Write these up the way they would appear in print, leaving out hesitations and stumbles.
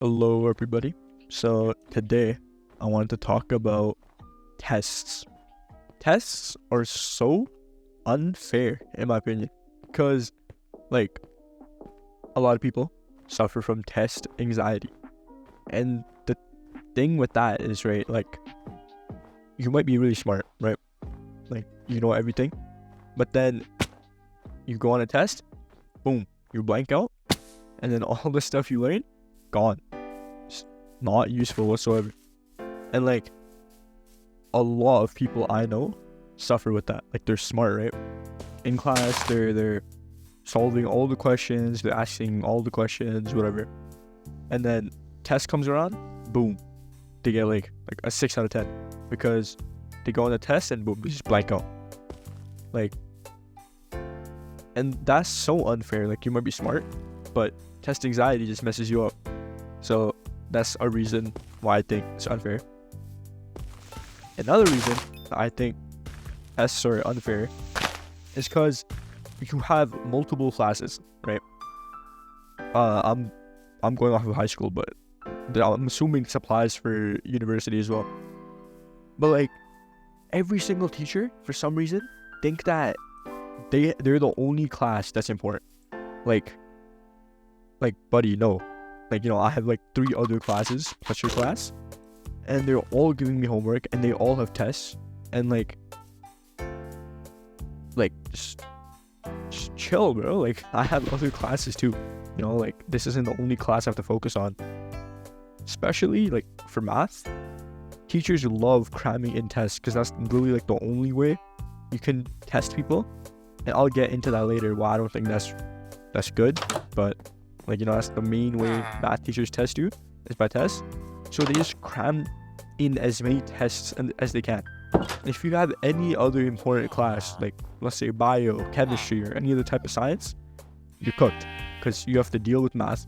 Hello, everybody. So, today I wanted to talk about tests. Tests are so unfair, in my opinion, because, like, a lot of people suffer from test anxiety. And the thing with that is, right, like, you might be really smart, right? Like, you know everything, but then you go on a test, boom, you blank out, and then all the stuff you learned, gone. It's not useful whatsoever. And like a lot of people I know suffer with that. Like they're smart, right? In class, they're solving all the questions, they're asking all the questions, whatever. And then test comes around, boom, they get like a 6 out of 10 because they go on the test and boom, they just blank out. Like, and that's so unfair. Like you might be smart, but test anxiety just messes you up. So that's a reason why I think it's unfair. Another reason I think tests are unfair is because you have multiple classes, right? I'm going off of high school, but I'm assuming this applies for university as well. But like every single teacher, for some reason, think that they're the only class that's important. Like buddy, no. Like, I have like 3 other classes plus your class, and they're all giving me homework and they all have tests, and like just chill, bro. Like I have other classes too, like this isn't the only class I have to focus on. Especially like for math, teachers love cramming in tests because that's literally like the only way you can test people, and I'll get into that later. Well, I don't think that's good, but like, that's the main way math teachers test you, is by tests. So they just cram in as many tests as they can. If you have any other important class, like let's say bio, chemistry, or any other type of science, you're cooked, because you have to deal with math,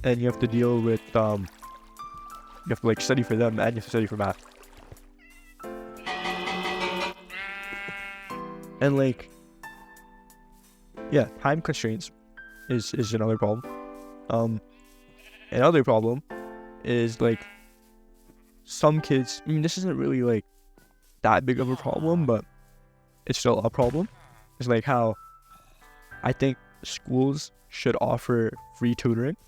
and you have to deal with you have to like study for them, and you have to study for math. And like, yeah, time constraints is another problem. Another problem is like some kids, this isn't really like that big of a problem, but it's still a problem. It's like how I think schools should offer free tutoring,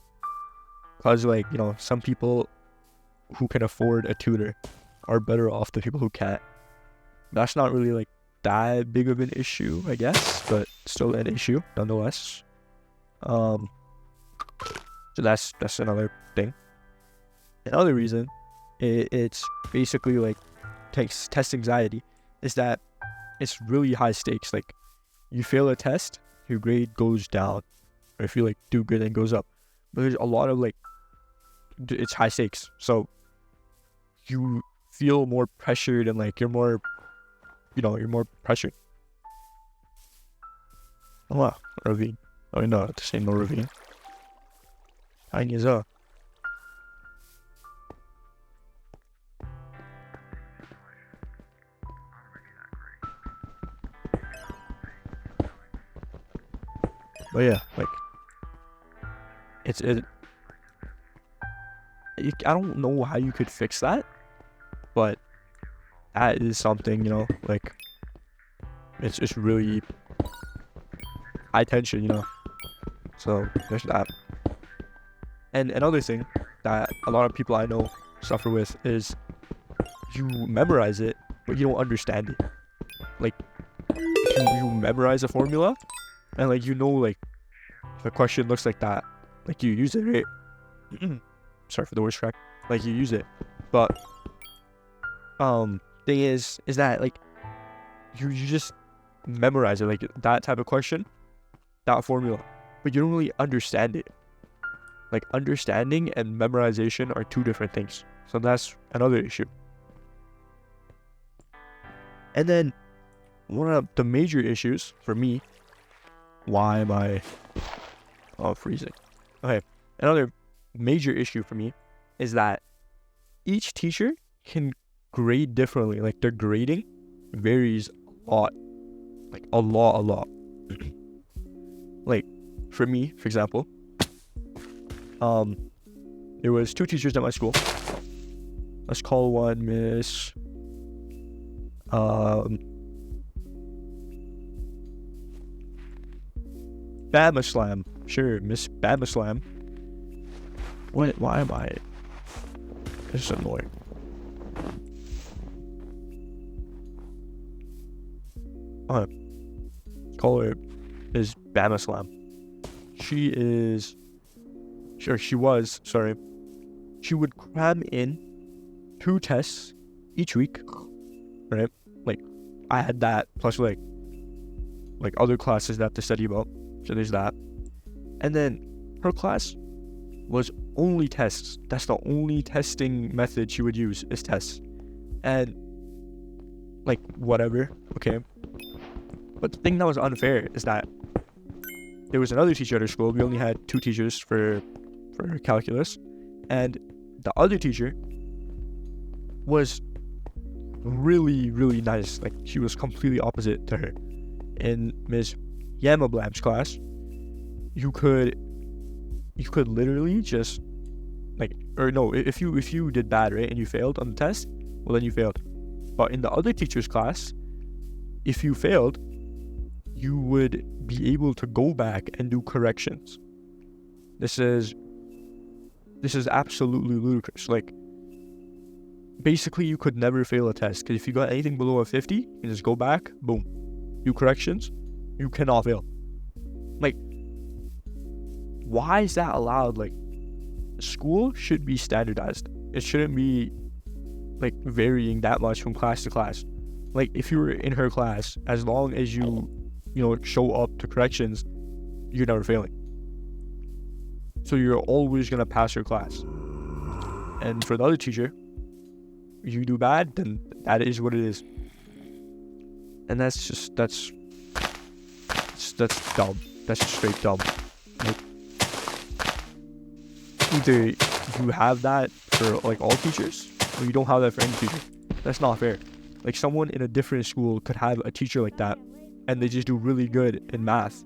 because like, some people who can afford a tutor are better off than people who can't. That's not really like that big of an issue, I guess, but still an issue nonetheless. So that's another thing. Another reason it's basically like test anxiety is that it's really high stakes. Like you fail a test, your grade goes down, or if you like do good, then it goes up. But there's a lot of like, it's high stakes, so you feel more pressured, and like you're more pressured. Oh wow, ravine. Oh no, this ain't no ravine. Tiny as hell. But yeah, like I don't know how you could fix that, but that is something, like it's really high tension, so there's that. And another thing that a lot of people I know suffer with is you memorize it, but you don't understand it. Like you memorize a formula, and like like if a question looks like that, like you use it, right? Sorry for the voice crack. Like you use it, but thing is that like you just memorize it, like that type of question, that formula, but you don't really understand it. Like understanding and memorization are 2 different things. So that's another issue. And then one of the major issues for me, why am I freezing? Okay, another major issue for me is that each teacher can grade differently. Like their grading varies a lot. Like a lot. Like for me, for example, there was 2 teachers at my school. Let's call one Miss Bamaslam. Sure, Miss Bamaslam. Why am I? This is annoying. Call her Miss Bamaslam. She would cram in 2 tests each week, right? Like, I had that, plus like other classes that I have to study about, so there's that. And then her class was only tests. That's the only testing method she would use, is tests. And like, whatever, okay? But the thing that was unfair is that there was another teacher at our school. We only had 2 teachers for calculus, and the other teacher was really, really nice. Like, she was completely opposite to her. In Miss Yamablam's class, you could literally just if you did bad, right, and you failed on the test, well, then you failed. But in the other teacher's class, if you failed, you would be able to go back and do corrections. This is absolutely ludicrous. Like, basically, you could never fail a test, because if you got anything below a 50, you just go back, boom, do corrections, you cannot fail. Like, why is that allowed? Like, school should be standardized. It shouldn't be like varying that much from class to class. Like, if you were in her class, as long as you show up to corrections, you're never failing. So you're always gonna pass your class. And for the other teacher, you do bad, then that is what it is. And that's dumb. That's just straight dumb. Like, either you have that for like all teachers, or you don't have that for any teacher. That's not fair. Like, someone in a different school could have a teacher like that, and they just do really good in math,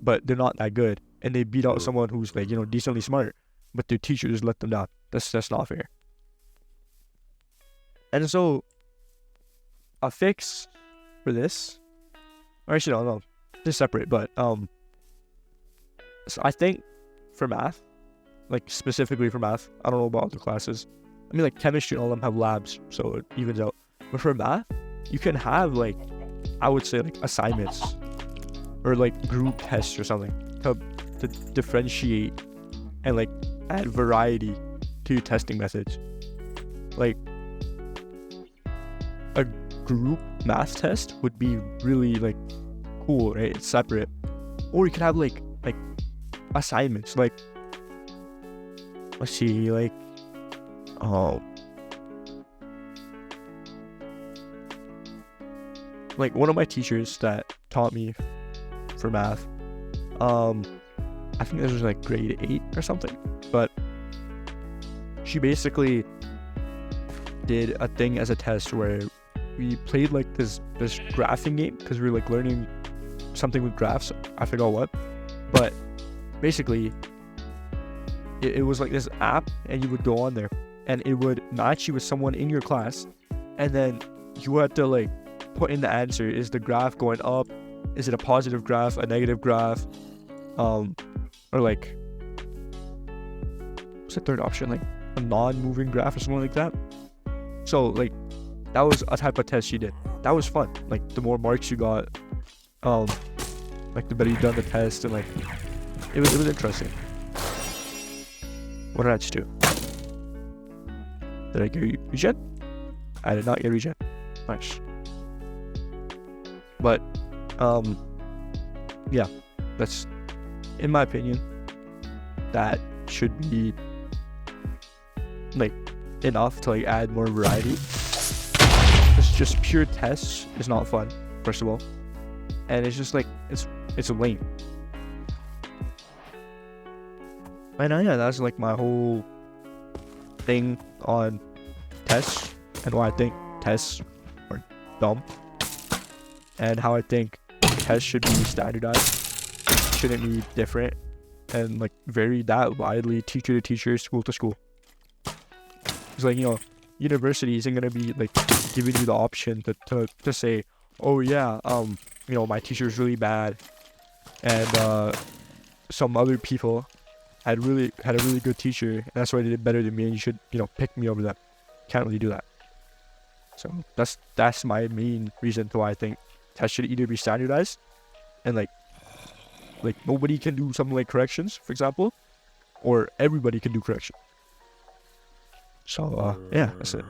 but they're not that good, and they beat out someone who's like, decently smart, but their teacher just let them down. That's not fair. And so, a fix for this, or actually no, they're separate, but so I think for math, like specifically for math, I don't know about other classes. I mean, like chemistry and all of them have labs, so it evens out. But for math, you can have like, I would say, like assignments or like group tests or something to differentiate and like add variety to your testing methods. Like, a group math test would be really like cool, right? It's separate. Or you could have like assignments, like, let's see, like like one of my teachers that taught me for math, I think this was like grade 8 or something, but she basically did a thing as a test where we played like this graphing game, because we were like learning something with graphs. I forgot what, but basically it was like this app, and you would go on there and it would match you with someone in your class, and then you had to like put in the answer. Is the graph going up? Is it a positive graph, a negative graph, or like, what's the third option, like a non-moving graph or something like that? So like, that was a type of test she did. That was fun. Like, the more marks you got, like the better you done the test, and like it was interesting. What did I just do? Did I get regen? I did not get regen. Nice. But yeah, that's, in my opinion, that should be like enough to like add more variety. It's just pure tests is not fun, first of all, and it's just like it's lame. And yeah, that's like my whole thing on tests, and why I think tests are dumb, and how I think tests should be standardized, shouldn't be different, and like vary that widely, teacher to teacher, school to school. It's like, university isn't gonna be like giving you the option to say, oh yeah, my teacher's really bad, and some other people had a really good teacher, and that's why they did better than me, and you should, pick me over them. Can't really do that. So that's my main reason to why I think tests should either be standardized, and like nobody can do something like corrections, for example, or everybody can do correction. So yeah, that's it.